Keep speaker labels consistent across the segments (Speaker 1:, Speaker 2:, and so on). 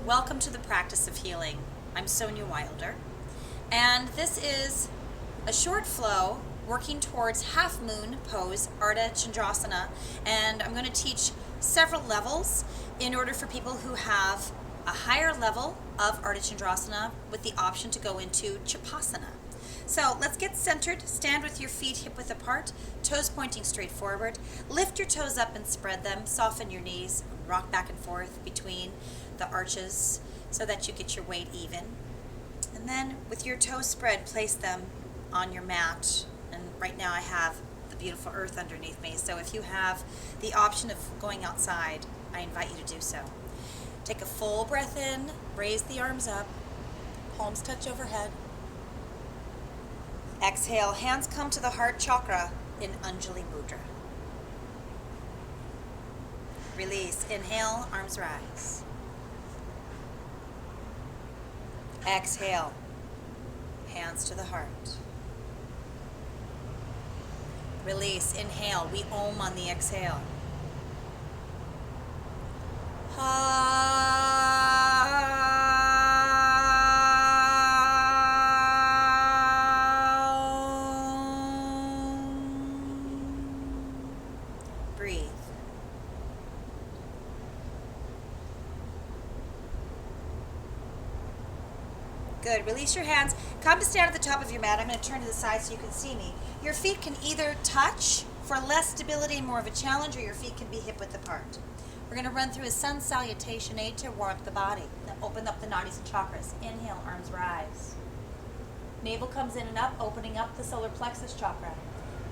Speaker 1: Welcome to the practice of healing. I'm Sonia Wilder, and this is a short flow working towards half moon pose, Ardha Chandrasana, and I'm going to teach several levels in order for people who have a higher level of Ardha Chandrasana with the option to go into Chapasana. So let's get centered. Stand with your feet hip width apart, toes pointing straight forward. Lift your toes up and spread them. Soften your knees. Rock back and forth between the arches so that you get your weight even. And then with your toes spread, place them on your mat. And right now I have the beautiful earth underneath me. So if you have the option of going outside, I invite you to do so. Take a full breath in, raise the arms up, palms touch overhead. Exhale, hands come to the heart chakra in Anjali Mudra. Release, inhale, arms rise. Exhale, hands to the heart. Release, inhale, we om on the exhale. Breathe. Good. Release your hands. Come to stand at the top of your mat. I'm going to turn to the side so you can see me. Your feet can either touch for less stability and more of a challenge, or your feet can be hip width apart. We're going to run through a sun salutation aid to warm up the body. Now open up the nadis and chakras. Inhale, arms rise. Navel comes in and up, opening up the solar plexus chakra.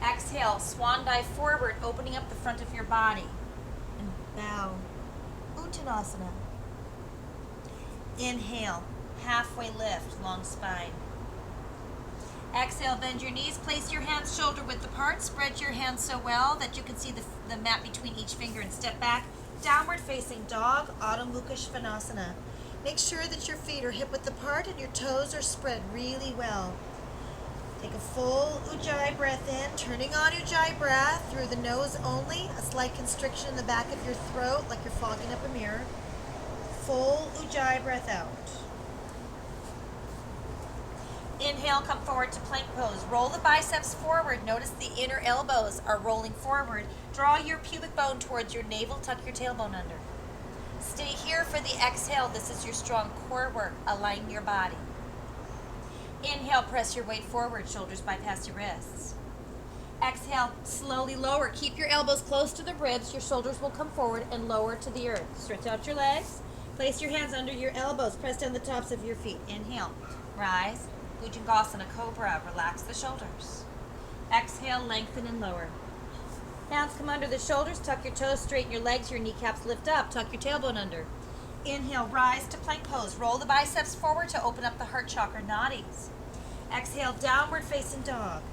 Speaker 1: Exhale, swan dive forward, opening up the front of your body. And bow. Uttanasana. Inhale, halfway lift, long spine. Exhale, bend your knees, place your hands shoulder width apart, spread your hands so well that you can see the mat between each finger and step back. Downward facing dog, Adho Mukha Svanasana. Make sure that your feet are hip width apart and your toes are spread really well. Take a full Ujjayi breath in, turning on Ujjayi breath through the nose only, a slight constriction in the back of your throat like you're fogging up a mirror. Full Ujjayi breath out. Inhale, come forward to plank pose. Roll the biceps forward. Notice the inner elbows are rolling forward. Draw your pubic bone towards your navel. Tuck your tailbone under. Stay here for the exhale. This is your strong core work. Align your body. Inhale, press your weight forward. Shoulders bypass your wrists. Exhale, slowly lower. Keep your elbows close to the ribs. Your shoulders will come forward and lower to the earth. Stretch out your legs. Place your hands under your elbows. Press down the tops of your feet. Inhale, rise. Bhujangasana, Cobra, relax the shoulders. Exhale, lengthen and lower. Hands come under the shoulders, tuck your toes, straighten your legs, your kneecaps lift up, tuck your tailbone under. Inhale, rise to plank pose. Roll the biceps forward to open up the heart chakra, nadis. Exhale, downward facing dog.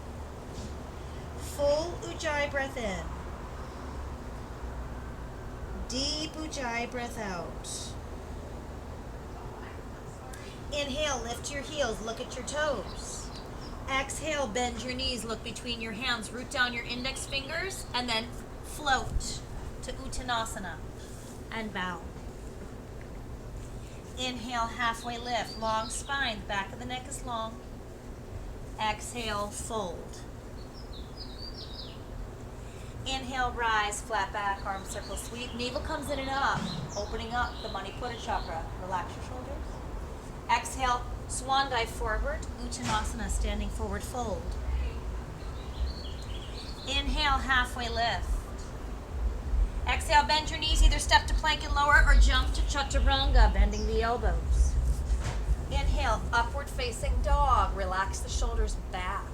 Speaker 1: Full Ujjayi breath in. Deep Ujjayi breath out. Inhale, lift your heels, look at your toes. Exhale, bend your knees, look between your hands, root down your index fingers, and then float to Uttanasana and bow. Inhale, halfway lift, long spine, the back of the neck is long. Exhale, fold. Inhale, rise, flat back, arm circle sweep. Navel comes in and up, opening up the Manipura chakra. Relax your shoulders. Exhale, swan dive forward, Uttanasana, standing forward fold. Inhale, halfway lift. Exhale, bend your knees, either step to plank and lower or jump to chaturanga, bending the elbows. Inhale, upward facing dog, relax the shoulders back.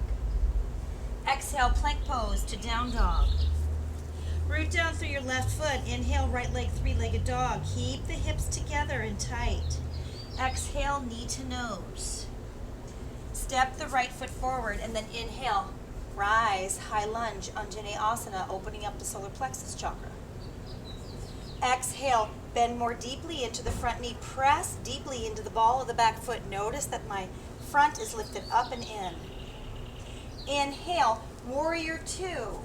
Speaker 1: Exhale, plank pose to down dog. Root down through your left foot. Inhale, right leg, three-legged dog. Keep the hips together and tight. Exhale, knee to nose. Step the right foot forward and then inhale, rise, high lunge, Anjaneyasana, opening up the solar plexus chakra. Exhale, bend more deeply into the front knee, press deeply into the ball of the back foot. Notice that my front is lifted up and in. Inhale, warrior two.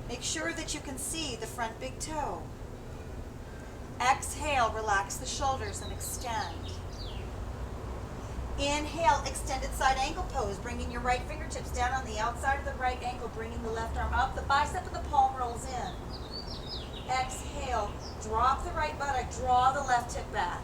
Speaker 1: Make sure that you can see the front big toe. Exhale, relax the shoulders and extend. Inhale, extended side ankle pose, bringing your right fingertips down on the outside of the right ankle, bringing the left arm up. The bicep of the palm rolls in. Exhale, drop the right buttock, draw the left hip back.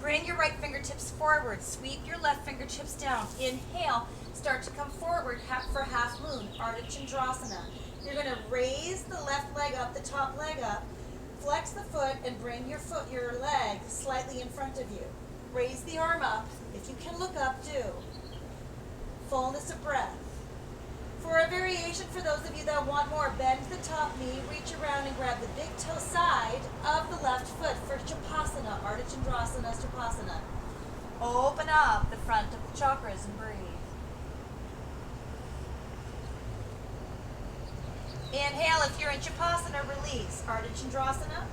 Speaker 1: Bring your right fingertips forward, sweep your left fingertips down. Inhale, start to come forward for half moon, Ardha Chandrasana. You're going to raise the left leg up, the top leg up, flex the foot and bring your leg slightly in front of you. Raise the arm up. If you can look up, do. Fullness of breath. For a variation, for those of you that want more, bend the top knee, reach around and grab the big toe side of the left foot for Chapasana, Ardha Chandrasana Chapasana. Open up the front of the chakras and breathe. Inhale, if you're in Chapasana, release, Ardha Chandrasana.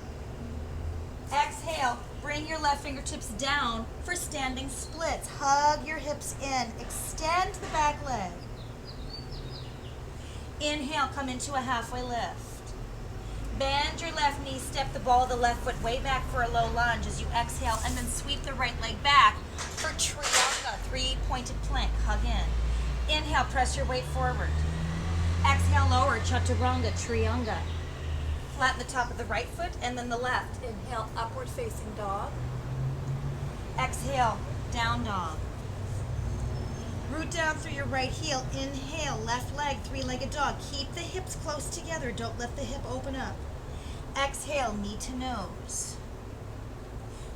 Speaker 1: Exhale, bring your left fingertips down for standing splits. Hug your hips in, extend the back leg. Inhale, come into a halfway lift. Bend your left knee, step the ball of the left foot way back for a low lunge as you exhale, and then sweep the right leg back for Trianga, three-pointed plank. Hug in. Inhale, press your weight forward. Exhale, lower, Chaturanga, Trianga. Flatten the top of the right foot and then the left. Inhale, upward facing dog. Exhale, down dog. Root down through your right heel. Inhale, left leg, three-legged dog. Keep the hips close together. Don't let the hip open up. Exhale, knee to nose.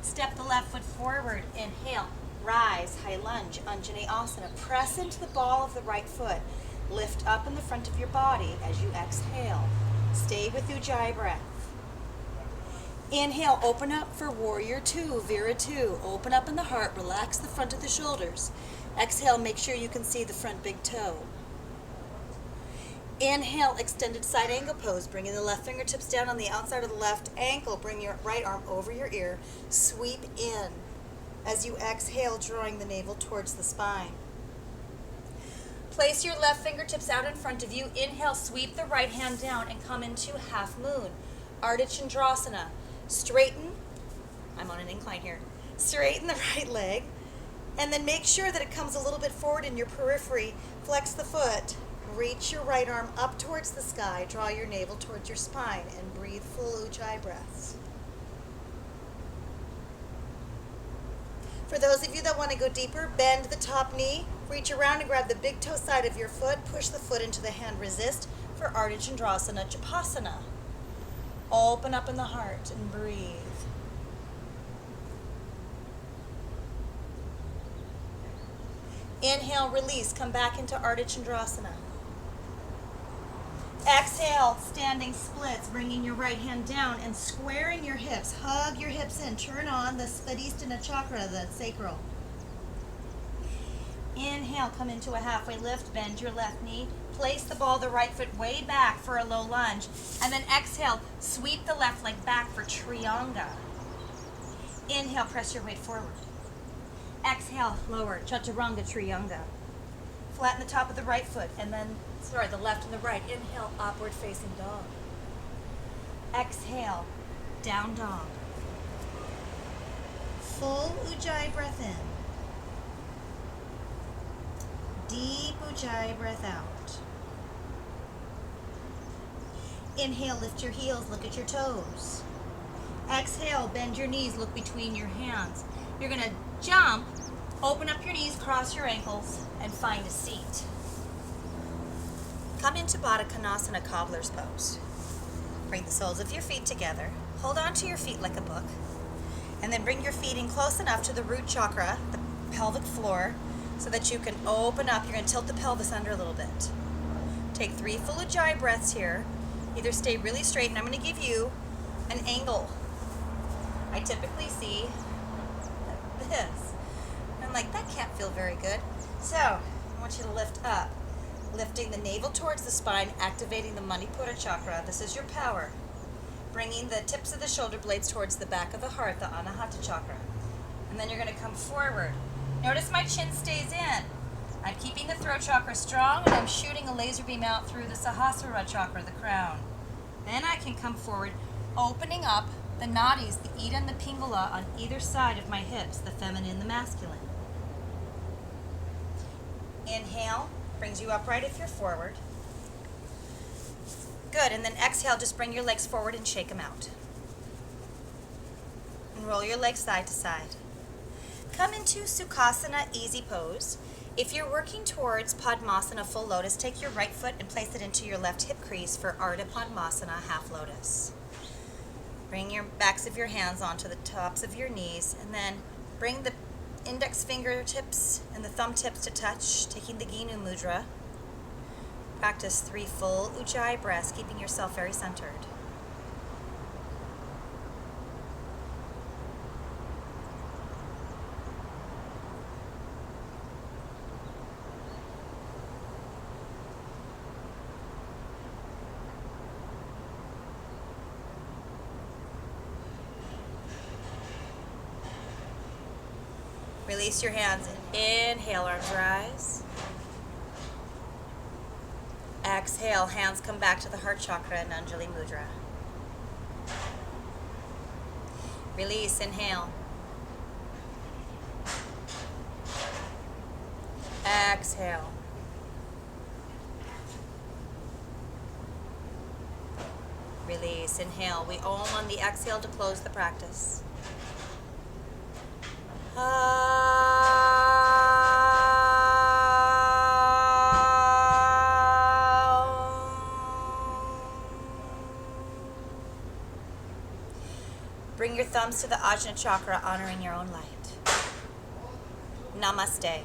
Speaker 1: Step the left foot forward. Inhale, rise, high lunge, Anjaneyasana. Press into the ball of the right foot. Lift up in the front of your body as you exhale. Stay with Ujjayi breath. Inhale, open up for Warrior Two, Vira Two. Open up in the heart, relax the front of the shoulders. Exhale, make sure you can see the front big toe. Inhale, extended side angle pose, bringing the left fingertips down on the outside of the left ankle. Bring your right arm over your ear. Sweep in as you exhale, drawing the navel towards the spine. Place your left fingertips out in front of you. Inhale, sweep the right hand down and come into half moon. Ardha Chandrasana. Straighten, I'm on an incline here. Straighten the right leg and then make sure that it comes a little bit forward in your periphery. Flex the foot. Reach your right arm up towards the sky. Draw your navel towards your spine and breathe full Ujjayi breaths. For those of you that want to go deeper, bend the top knee. Reach around and grab the big toe side of your foot. Push the foot into the hand. Resist for Ardha Chandrasana Chapasana. Open up in the heart and breathe. Inhale, release. Come back into Ardha Chandrasana. Exhale, standing splits, bringing your right hand down and squaring your hips. Hug your hips in. Turn on the Svadhisthana chakra, the sacral. Inhale, come into a halfway lift, bend your left knee, place the ball of the right foot way back for a low lunge, and then exhale, sweep the left leg back for Trianga. Inhale, press your weight forward. Exhale, lower, Chaturanga, Trianga. Flatten the top of the right foot, and then, the left and the right. Inhale, upward facing dog. Exhale, down dog. Full Ujjayi breath in. Deep Ujjayi breath out. Inhale, lift your heels, look at your toes. Exhale, bend your knees, look between your hands. You're going to jump, open up your knees, cross your ankles, and find a seat. Come into Baddha Konasana, cobbler's pose. Bring the soles of your feet together. Hold on to your feet like a book. And then bring your feet in close enough to the root chakra, the pelvic floor, so that you can open up. You're going to tilt the pelvis under a little bit. Take 3 full Ujjayi breaths here. Either stay really straight, and I'm going to give you an angle. I typically see this. And I'm like, that can't feel very good. So I want you to lift up. Lifting the navel towards the spine, activating the Manipura chakra. This is your power. Bringing the tips of the shoulder blades towards the back of the heart, the Anahata chakra. And then you're going to come forward. Notice my chin stays in. I'm keeping the throat chakra strong, and I'm shooting a laser beam out through the Sahasrara chakra, the crown. Then I can come forward, opening up the nadis, the Ida and the Pingala on either side of my hips, the feminine and the masculine. Inhale, brings you upright if you're forward. Good, and then exhale, just bring your legs forward and shake them out. And roll your legs side to side. Come into Sukhasana, easy pose. If you're working towards Padmasana, full lotus, take your right foot and place it into your left hip crease for Ardha Padmasana, half lotus. Bring your backs of your hands onto the tops of your knees, and then bring the index fingertips and the thumb tips to touch, taking the Ginu Mudra. Practice 3 full Ujjayi breaths, keeping yourself very centered. Release your hands. Inhale, arms rise. Exhale, hands come back to the heart chakra in Anjali Mudra. Release, inhale. Exhale. Release, inhale. We om on the exhale to close the practice. Bring your thumbs to the Ajna chakra, honoring your own light. Namaste.